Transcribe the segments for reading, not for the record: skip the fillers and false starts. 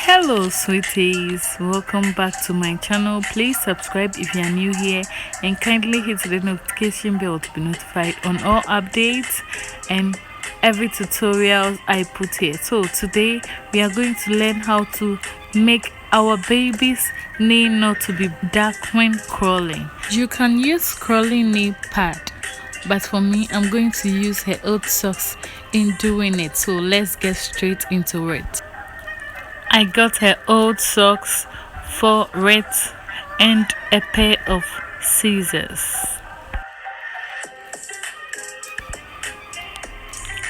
Hello sweeties, welcome back to my channel. Please subscribe if you are new here and kindly hit the notification bell to be notified on all updates and every tutorial I put here. So today we are going to learn how to make our baby's knee not to be dark when crawling. You can use crawling knee pad, but for me I'm going to use her old socks in doing it. So let's get straight into it. I got her old socks, 4 reds, and a pair of scissors.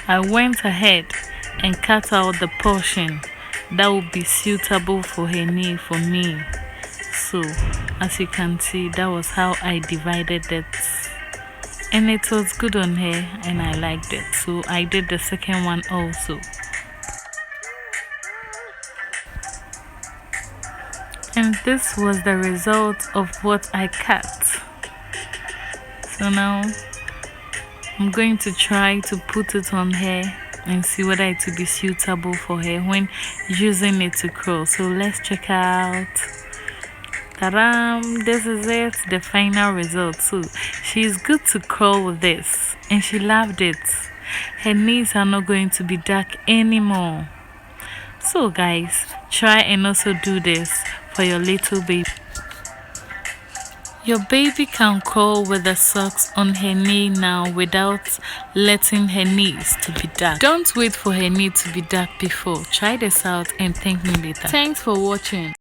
I went ahead and cut out the portion that would be suitable for her knee for me. So, as you can see, that was how I divided it. And it was good on her and I liked it. So, I did the second one also. And this was the result of what I cut. So now I'm going to try to put it on her and see whether it will be suitable for her when using it to crawl. So let's check out. Ta-da! This is it, the final result. So she's good to crawl with this and she loved it. Her knees are not going to be dark anymore. So guys, try and also do this for your little baby. Your baby can crawl with the socks on her knee now without letting her knees to be dark. Don't wait for her knee to be dark before. Try this out and thank me later. Thanks for watching.